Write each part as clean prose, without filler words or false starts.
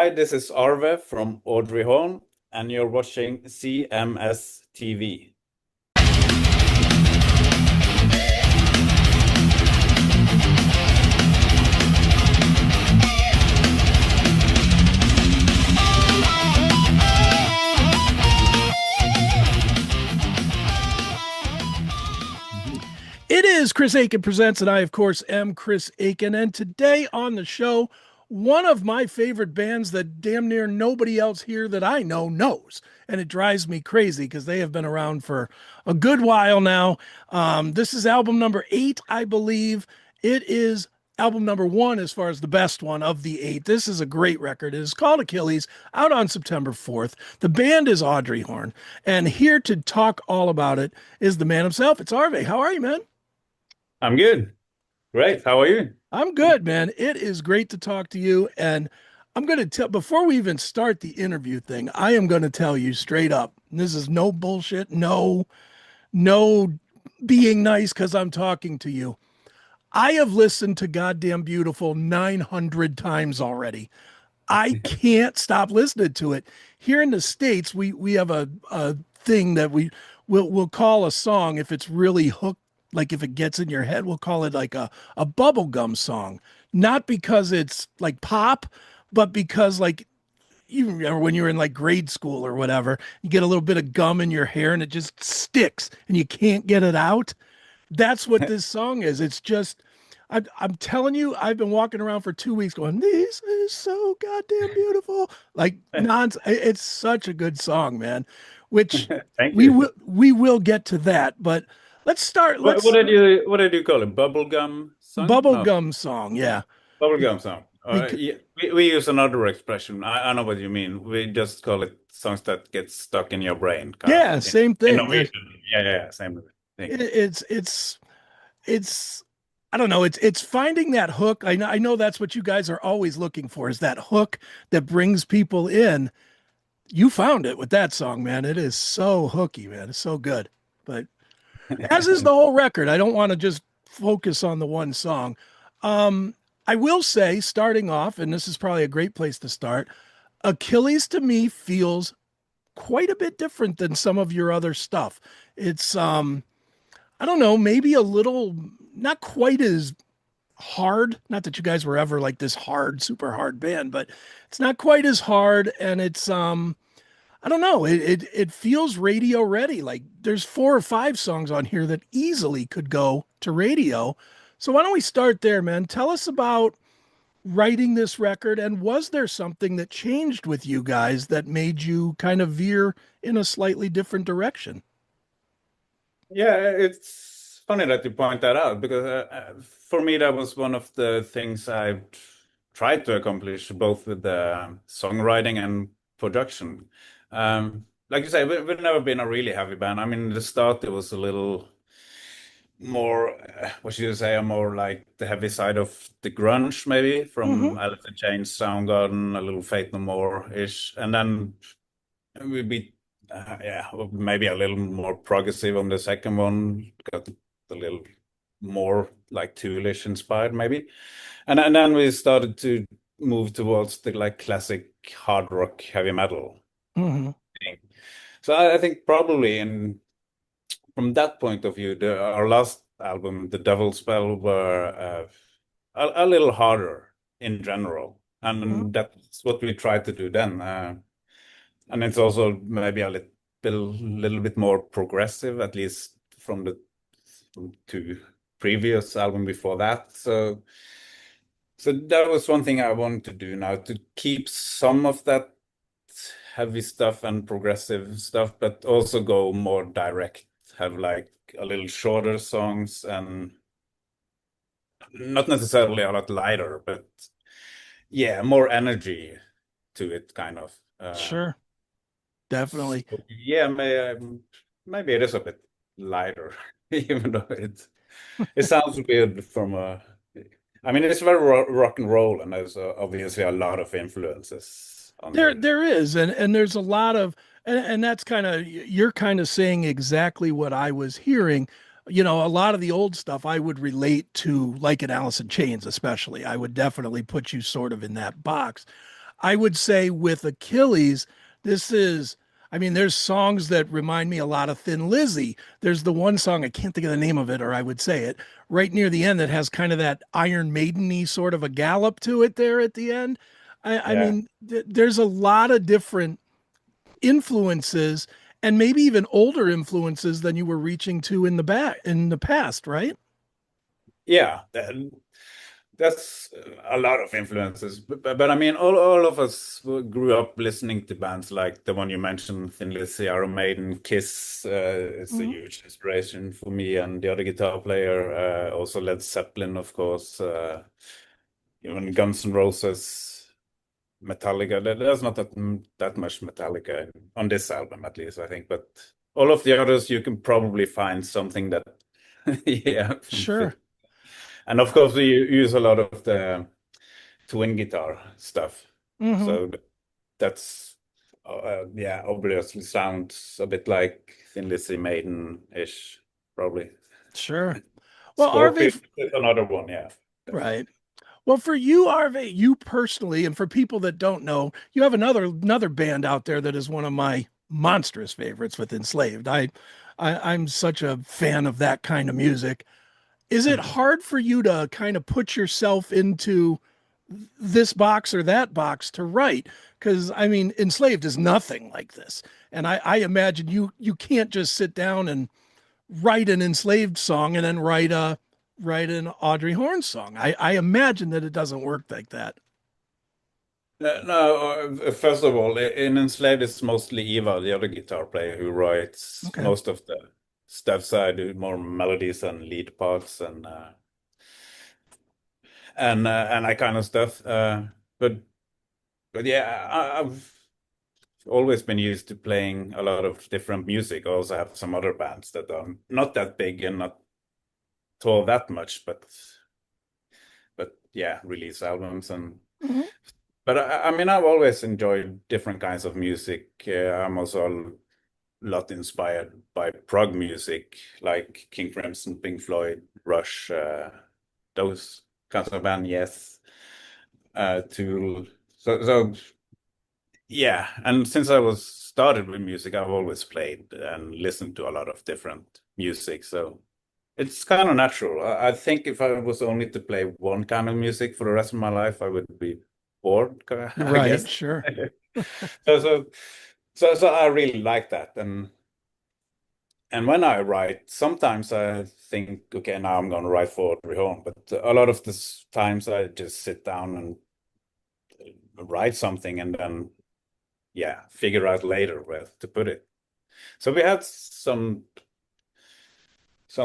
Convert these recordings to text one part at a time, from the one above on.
Hi, this is Arve from Audrey Horne, and you're watching CMS TV. It is Chris Aiken Presents, and I, of course, am Chris Aiken. And today on the show, one of my favorite bands that damn near nobody else here that I know knows. And it drives me crazy because they have been around for a good while now. This is album number 8, I believe. It is album number 1 as far as the best one of the 8. This is a great record. It is called Achilles, out on September 4th. The band is Audrey Horne. And here to talk all about it is the man himself. It's Arve. How are you, man? I'm good. Great. How are you? I'm good, man. It is great to talk to you. And I'm going to tell, before we even start the interview thing, I am going to tell you straight up. This is no bullshit, no being nice because I'm talking to you. I have listened to Goddamn Beautiful 900 times already. I can't stop listening to it. Here in the States, we have a thing that we'll call a song if it's really hooked, like if it gets in your head, we'll call it like a bubblegum song. Not because it's like pop, but because like you remember when you were in like grade school or whatever, you get a little bit of gum in your hair and it just sticks and you can't get it out. That's what this song is. It's just I'm telling you, I've been walking around for 2 weeks going, this is so goddamn beautiful. Like it's such a good song, man. Which Thank we you. will get to that, but let's start. What Let's did you call it? Bubblegum song? No, bubblegum song, yeah. bubblegum song. Bec- Yeah, we use another expression. I know what you mean. We just call it songs that get stuck in your brain, kind of yeah, same in thing. Norwegian. Yeah, same thing. It's I don't know, it's finding that hook. I know that's what you guys are always looking for, is that hook that brings people in. You found it with that song, man. It is so hooky, man. It's so good. But as is the whole record. I don't want to just focus on the one song. I will say, starting off, and this is probably a great place to start, Achilles to me feels quite a bit different than some of your other stuff. It's I don't know, maybe a little not quite as hard. Not that you guys were ever like this hard, super hard band, but it's not quite as hard, and it's I don't know. It feels radio ready. Like there's 4 or 5 songs on here that easily could go to radio. So why don't we start there, man? Tell us about writing this record, and was there something that changed with you guys that made you kind of veer in a slightly different direction? Yeah, it's funny that you point that out because for me that was one of the things I tried to accomplish both with the songwriting and production. Like you say, we've never been a really heavy band. I mean, the start it was a little more, what should you say, a more like the heavy side of the grunge, maybe Hmm. from Alice in Chains, Soundgarden, a little Fate No More-ish, and then we'd be yeah, well, maybe a little more progressive on the second one. Got a little more like Toolish inspired, maybe. And then we started to move towards the like classic hard rock, heavy metal Hmm. thing. So I think probably in from that point of view, our last album, The Devil Spell, were a little harder in general, Hmm. and that's what we tried to do then. And it's also maybe little bit more progressive, at least from the from 2 previous album before that. So that was one thing I wanted to do now, to keep some of that heavy stuff and progressive stuff, but also go more direct, have like a little shorter songs and not necessarily a lot lighter, but yeah, more energy to it, kind of. Sure, definitely. So yeah, maybe it is a bit lighter, even though it sounds weird from a. I mean, it's very rock and roll, and there's obviously a lot of influences on There, here. there is, and there's a lot of, and that's kind of you're kind of saying exactly what I was hearing. You know, a lot of the old stuff I would relate to, like in Alice in Chains, especially. I would definitely put you sort of in that box. I would say with Achilles, this is, I mean, there's songs that remind me a lot of Thin Lizzy. There's the one song, I can't think of the name of it, or I would say it, right near the end that has kind of that Iron Maiden-y sort of a gallop to it there at the end. I Yeah. mean, there's a lot of different influences and maybe even older influences than you were reaching to in the back in the past, right? Yeah, that's a lot of influences. But I mean, all of us grew up listening to bands like the one you mentioned, Thin Lizzy, Iron Maiden, Kiss. It's a Mhm. huge inspiration for me and the other guitar player. Also Led Zeppelin, of course. Even Guns N' Roses, Metallica. There's not that much Metallica on this album, at least, I think. But all of the others, you can probably find something that, yeah, Sure. fit. And of course, we use a lot of the twin guitar stuff. Hmm. So that's, yeah, obviously sounds a bit like Thin Lizzy Maiden-ish, probably. Sure. Well, Scorpion Arve, is another one, yeah, definitely. right. Well, for you, Arve, you personally, and for people that don't know, you have another band out there that is one of my monstrous favorites with Enslaved. I'm such a fan of that kind of music. Is it hard for you to kind of put yourself into this box or that box to write? Because I mean, Enslaved is nothing like this, and I imagine you can't just sit down and write an Enslaved song and then write an Audrey Horne song. I imagine that it doesn't work like that. No, first of all, in Enslaved, it's mostly Eva, the other guitar player, who writes Okay. most of the stuff. So I do more melodies and lead parts and that kind of stuff. But but yeah, I've always been used to playing a lot of different music. I also have some other bands that are not that big and not tour that much, but yeah, release albums and. Mhm. But I mean, I've always enjoyed different kinds of music. I'm also a lot inspired by prog music, like King Crimson, Pink Floyd, Rush, those kinds of band. Yes, Tool. So yeah, and since I was started with music, I've always played and listened to a lot of different music. So it's kind of natural. I think if I was only to play one kind of music for the rest of my life, I would be bored, I Right. guess. Sure. So so so I really like that. And when I write, sometimes I think, okay, now I'm gonna write for Audrey Horne, but a lot of the times I just sit down and write something and then yeah, figure out later where to put it. So we had some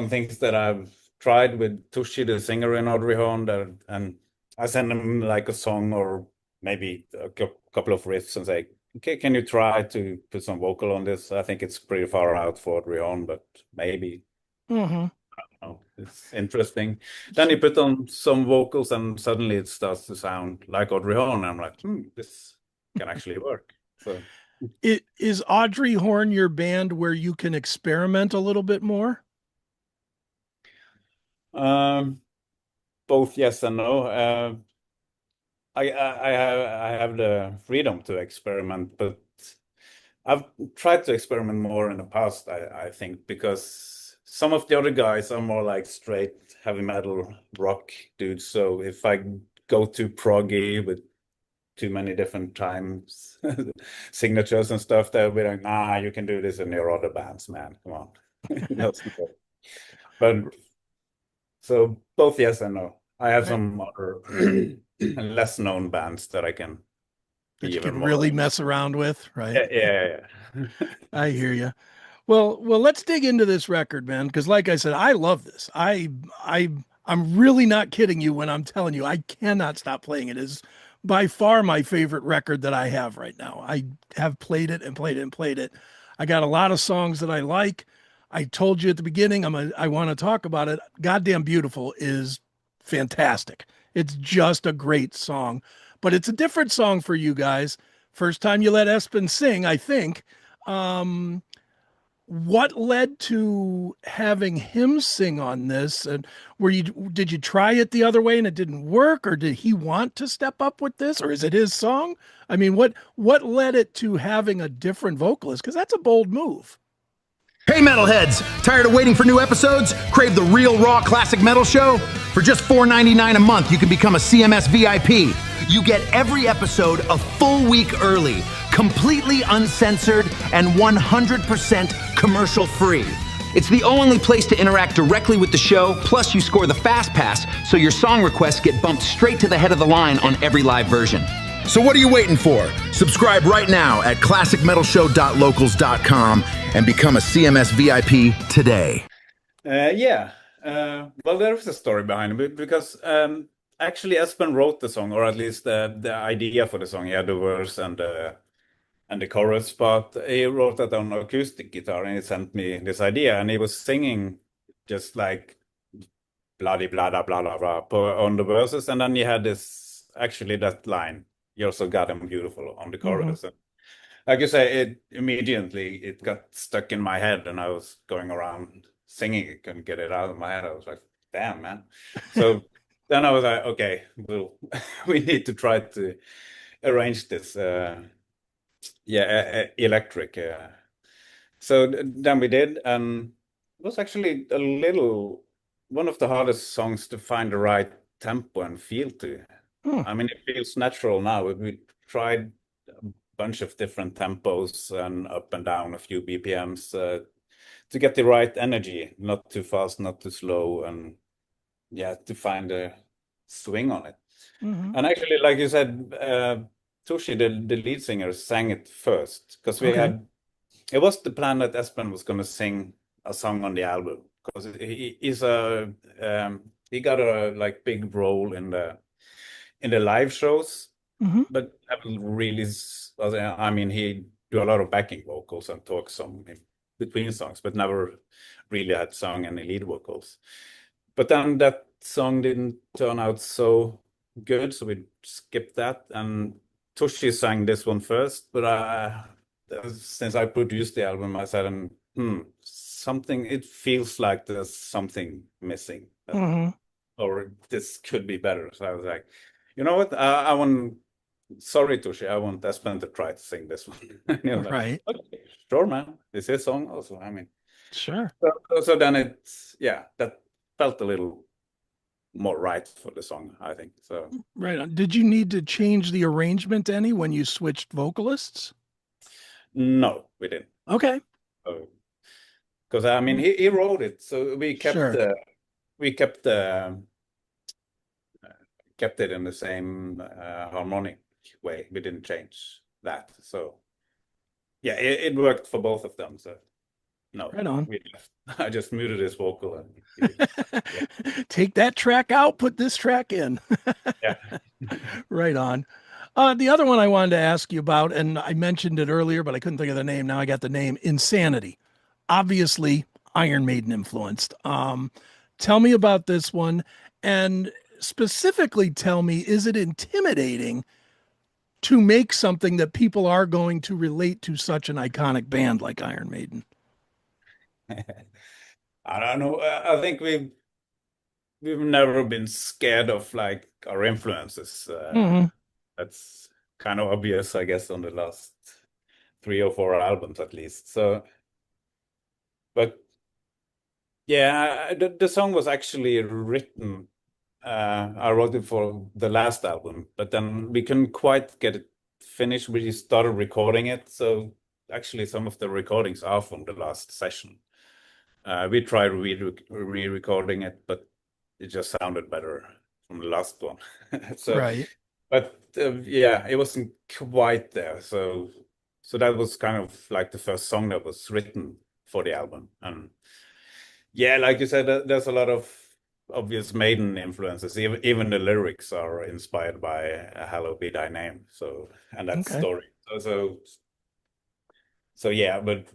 things that I've tried with Tushi, the singer in Audrey Horne, and I send him like a song or maybe a couple of riffs and say, okay, can you try to put some vocal on this? I think it's pretty far out for Audrey Horne, but maybe. Hmm. Oh, it's interesting. Then you put on some vocals and suddenly it starts to sound like Audrey Horne. I'm like, this can actually work. So, It is Audrey Horne your band where you can experiment a little bit more? um, both yes and no. I have the freedom to experiment, but I've tried to experiment more in the past, I think, because some of the other guys are more like straight heavy metal rock dudes. So if I go too proggy with too many different times signatures and stuff, they'll be like, nah, you can do this in your other bands, man. Come on. That's not it. But so both yes and no. I have Right. some other less known bands that I can be That you even can more. really mess around with, right? Yeah, yeah, yeah. I hear you. Well, let's dig into this record, man, because like I said, I love this. I'm really not kidding you when I'm telling you I cannot stop playing it. It is by far my favorite record that I have right now. I have played it and played it and played it. I got a lot of songs that I like. I told you at the beginning I want to talk about it. Goddamn Beautiful is fantastic. It's just a great song, but it's a different song for you guys. First time you let Espen sing, I think. Um, what led to having him sing on this? And did you try it the other way and it didn't work, or did he want to step up with this, or is it his song? I mean, what led it to having a different vocalist? Because that's a bold move. Hey metalheads, tired of waiting for new episodes? Crave the real raw classic metal show? For just $4.99 a month, you can become a CMS VIP. You get every episode a full week early, completely uncensored and 100% commercial free. It's the only place to interact directly with the show, plus you score the Fast Pass, so your song requests get bumped straight to the head of the line on every live version. So what are you waiting for? Subscribe right now at classicmetalshow.locals.com and become a CMS VIP today. Well, there is a story behind it because actually Espen wrote the song, or at least the idea for the song. He had the verse and the chorus, but he wrote that on acoustic guitar and he sent me this idea, and he was singing just like bloody blah blah blah blah blah on the verses, and then he had that line, "You're so goddamn beautiful," on the chorus. Mm-hmm. And like you say, it got stuck in my head, and I was going around singing it, couldn't get it out of my head. I was like, damn, man. So then I was like, okay, well, we need to try to arrange this. Electric. So then we did, and it was actually one of the hardest songs to find the right tempo and feel to. I mean, it feels natural now. We tried a bunch of different tempos and up and down a few BPMs to get the right energy, not too fast, not too slow, and to find a swing on it. Mm-hmm. And actually, like you said, Toshi, the lead singer, sang it first because it was the plan that Espen was going to sing a song on the album because he got a like big role in the live shows, but haven't really. I mean, he do a lot of backing vocals and talk some in between songs, but never really had sung any lead vocals. But then that song didn't turn out so good, so we skipped that. And Toshi sang this one first, but since I produced the album, I said, something. It feels like there's something missing, or this could be better. So I was like, you know what? I want. Sorry, Toshi, I want Espen to try to sing this one. Right. Like, okay, sure, man. This is a song also. I mean, sure. So then that felt a little more right for the song, I think. So right on. Did you need to change the arrangement any when you switched vocalists? No, we didn't. Okay. Because I mean, he wrote it, so we kept kept it in the same harmonic way. We didn't change that. So yeah, it worked for both of them. So no, right on. I just muted his vocal and take that track out, put this track in. Yeah. Right on. The other one I wanted to ask you about, and I mentioned it earlier, but I couldn't think of the name. Now I got the name. Insanity. Obviously, Iron Maiden influenced. Tell me about this one, and specifically tell me, is it intimidating to make something that people are going to relate to such an iconic band like Iron Maiden? I don't know. I think we've never been scared of like our influences. That's kind of obvious, I guess, on the last 3 or 4 albums at least. So, but yeah, the song was actually written. I wrote it for the last album, but then we couldn't quite get it finished. We started recording it, so actually some of the recordings are from the last session. We tried re-recording it, but it just sounded better from the last one. So, right. But it wasn't quite there. So that was kind of like the first song that was written for the album. And yeah, like you said, there's a lot of obvious Maiden influences. Even the lyrics are inspired by "Hallowed Be Thy Name." So and that story. So yeah, but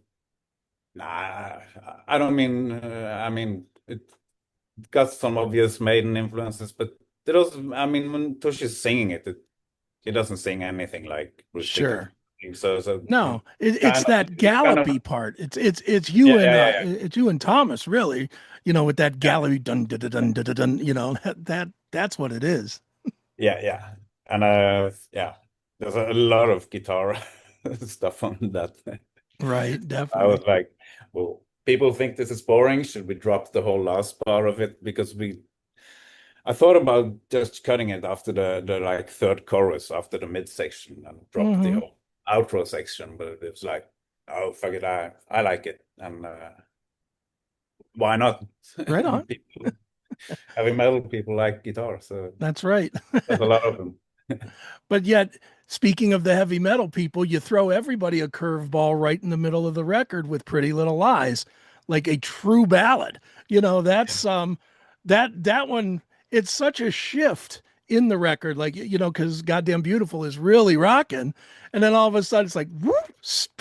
nah, I don't mean. I mean, it got some obvious Maiden influences, but there was. I mean, when Toshi's singing it, he doesn't sing anything like Bruce Sure. So No, it's kind of, that it's kind of, gallopy part. It's you yeah, and yeah, yeah, it's you and Thomas, really. With that yeah, gallopy dun dun dun dun dun dun. That's what it is. yeah, yeah. And yeah, there's a lot of guitar stuff on that. Right, I was definitely. like, well, people think this is boring. Should we drop the whole last part of it? Because I thought about just cutting it after the like third chorus, after the midsection, and drop the Hmm. whole outro section. But it's like, oh fuck it, I like it, and why not? Right on. People, heavy metal people like guitar, so That's right. there's a lot of them. But yet, speaking of the heavy metal people, you throw everybody a curveball right in the middle of the record with Pretty Little Lies, like a true ballad. That's that one, it's such a shift in the record, like because Goddamn Beautiful is really rocking, and then all of a sudden it's like whoop,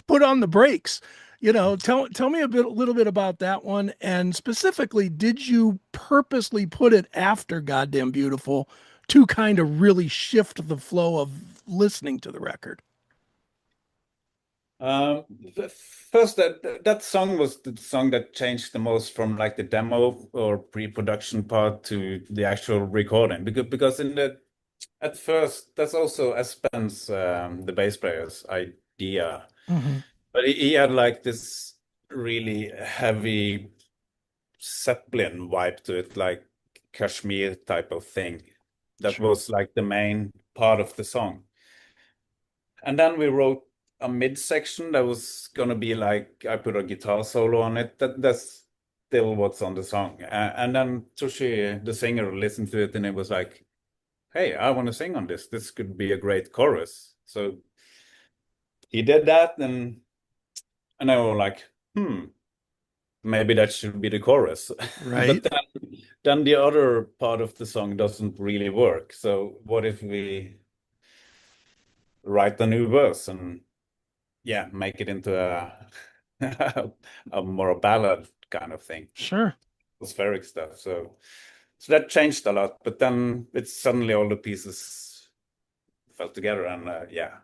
put on the brakes. Tell me a little bit about that one, and specifically, did you purposely put it after Goddamn Beautiful to kind of really shift the flow of listening to the record? The first, that song was the song that changed the most from like the demo or pre-production part to the actual recording, because in the at first that's also Espen's the bass player's idea, Hmm. but he had like this really heavy Zeppelin vibe to it, like Kashmir type of thing. That Sure. was like the main part of the song. And then we wrote a midsection that was gonna be like I put a guitar solo on it. That's still what's on the song. And then Toshi, the singer, listened to it and it was like, "Hey, I want to sing on this. This could be a great chorus." So he did that, and I was like, maybe that should be the chorus. But Right. then the other part of the song doesn't really work. So what if we write a new verse and yeah, make it into a more ballad kind of thing, Sure. atmospheric stuff. So that changed a lot. But then it's suddenly all the pieces fell together, and yeah,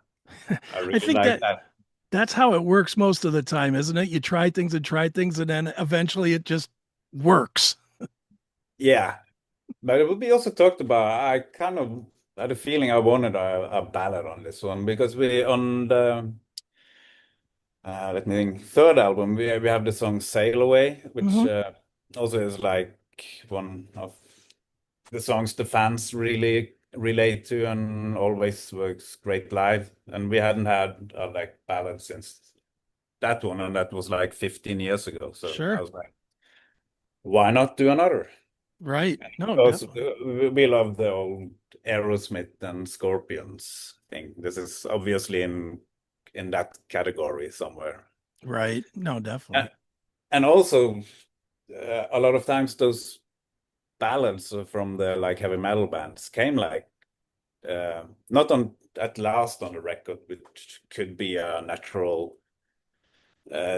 I I really think like that that. that's how it works most of the time, isn't it? You try things, and then eventually it just works. Yeah, but it would be also talked about. I kind of had a feeling I wanted a ballad on this one because we on the let me think, third album we have the song "Sail Away," which Hmm. also is like one of the songs the fans really relate to and always works great live. And we hadn't had a like ballad since that one, and that was like 15 years ago. So I Sure. was like, why not do another? Right. No, Also, definitely. we love the old Aerosmith and Scorpions thing. This is obviously in that category somewhere. Right. No, And, definitely. and also, a lot of times those ballads from the like heavy metal bands came like not on at last on the record, which could be a natural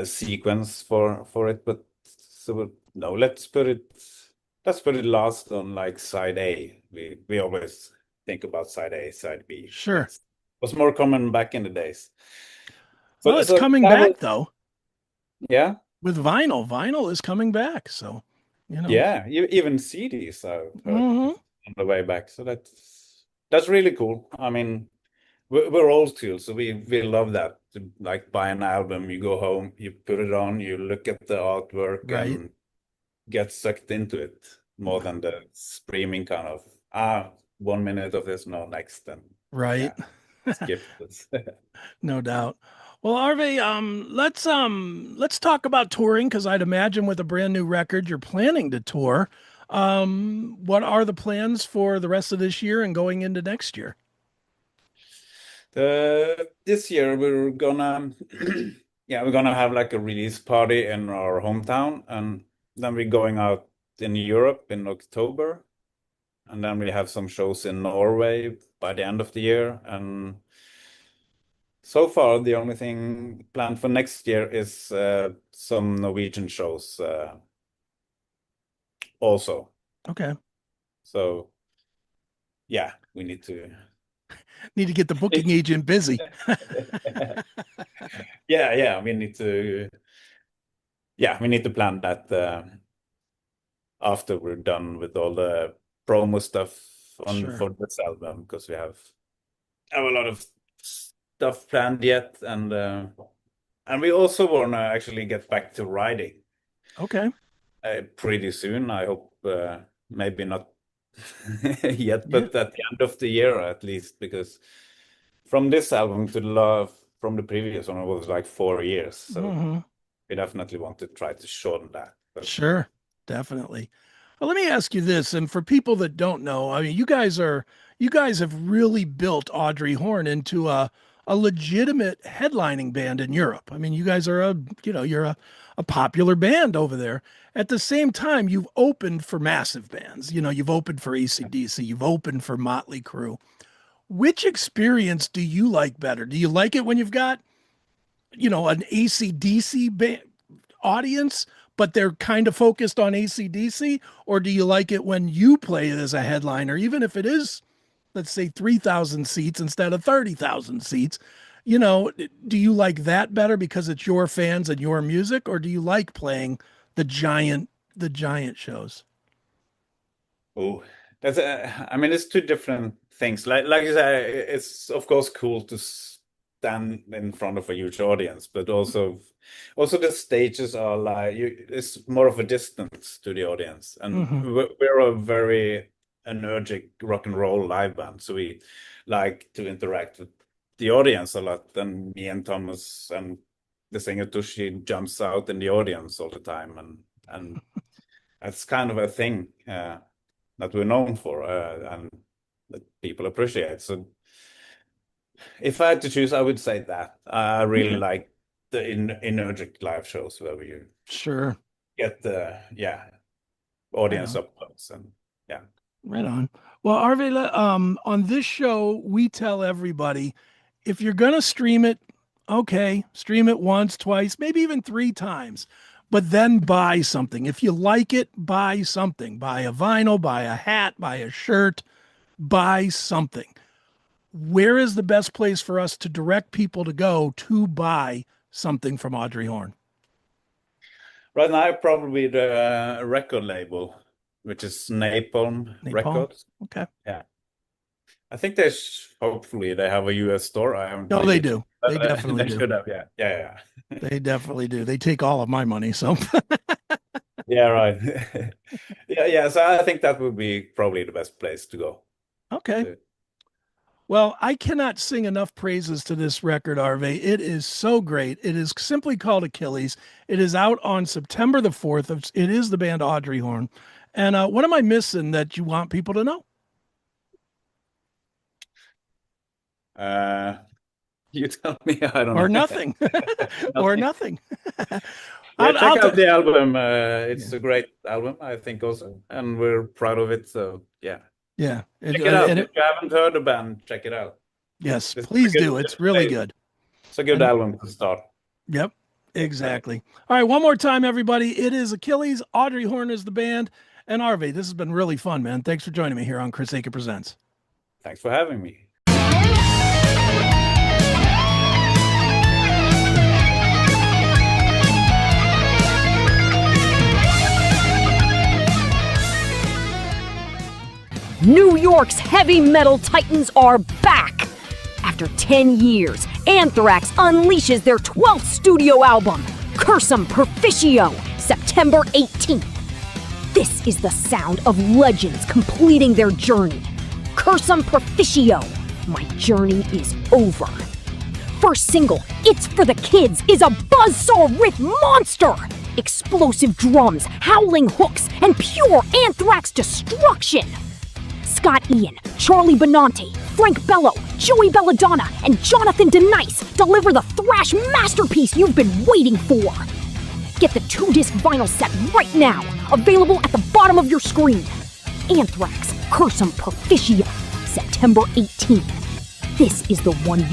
sequence for it. But so no, let's put it last on like side A. We always think about side A, side B. Sure. That's was more common back in the days. Well, So it's so coming that was back though yeah. with vinyl. Vinyl is coming back, so you know. Yeah, even CDs I've heard Hmm. on the way back. So that's really cool. I mean, we're old school, so we love that. To, like buy an album, you go home, you put it on, you look at the artwork Right. and get sucked into it more than the streaming kind of 1 minute of this, no next, and Right. yeah, skip this. No doubt. Well, Arve, let's talk about touring because I'd imagine with a brand new record you're planning to tour. What are the plans for the rest of this year and going into next year? This year we're gonna yeah, we're gonna have like a release party in our hometown, and then we're going out in Europe in October, and then we have some shows in Norway by the end of the year. And so far, the only thing planned for next year is some Norwegian shows also. Okay. So yeah, we need to Need to get the booking agent busy. Yeah, we need to. Yeah, we need to plan that after we're done with all the promo stuff for this album, because we have a lot of stuff planned yet, and we also want to actually get back to writing. Okay. Pretty soon, I hope. Maybe not yet, but at the end of the year at least, because from this album to from the previous one, it was like 4 years. So we definitely want to try to shorten that. But... Sure, definitely. Well, let me ask you this, and for people that don't know, I mean, you guys have really built Audrey Horne into a legitimate headlining band in Europe. I mean, you guys are you're a popular band over there. At the same time, you've opened for massive bands. You've opened for AC/DC, you've opened for Motley Crue. Which experience do you like better? Do you like it when you've got, an AC/DC audience, but they're kind of focused on AC/DC? Or do you like it when you play it as a headliner, even if it is, let's say, 3,000 seats instead of 30,000 seats? Do you like that better because it's your fans and your music, or do you like playing the giant shows? Oh, it's two different things. Like you say, it's of course cool to stand in front of a huge audience, but also the stages are like it's more of a distance to the audience, and we're a very energetic rock and roll live band, so we like to interact with the audience a lot. And me and Thomas and the singer Tushi jumps out in the audience all the time, and that's kind of a thing that we're known for, and that people appreciate. So if I had to choose, I would say that I really like the energetic live shows where we get the audience up close, and right on. Well, Arve, on this show we tell everybody, if you're gonna stream it, okay, stream it once, twice, maybe even 3 times, but then buy something. If you like it, buy something. Buy a vinyl, buy a hat, buy a shirt, buy something. Where is the best place for us to direct people to go to buy something from Audrey Horne? Right now, probably the record label, which is Napalm Records. Okay. Yeah. I think hopefully they have a US store. I haven't. No, they do. They definitely do. Should have, yeah. They definitely do. They take all of my money, so. Yeah, right. yeah. So I think that would be probably the best place to go. Okay. Well, I cannot sing enough praises to this record, Arve. It is so great. It is simply called Achilles. It is out on September the 4th. It is the band Audrey Horne. And what am I missing that you want people to know? You tell me. I don't know. Or nothing. Or nothing. Check out the album. It's a great album, I think, also. And we're proud of it. So, yeah. Yeah. Check it out. If you haven't heard the band, check it out. Yes, please do. It's really good. It's a good album to start. Yep, exactly. All right, one more time, everybody. It is Achilles. Audrey Horne is the band. And Arve, this has been really fun, man. Thanks for joining me here on Chris Akin Presents. Thanks for having me. New York's heavy metal titans are back! After 10 years, Anthrax unleashes their 12th studio album, Cursum Perficio, September 18th. This is the sound of legends completing their journey. Cursum Perficio, my journey is over. First single, It's for the Kids, is a buzzsaw riff monster! Explosive drums, howling hooks, and pure Anthrax destruction! Scott Ian, Charlie Benante, Frank Bello, Joey Belladonna, and Jonathan Denice deliver the thrash masterpiece you've been waiting for. Get the 2-disc vinyl set right now, available at the bottom of your screen. Anthrax, Cursum Perficio, September 18th. This is the one you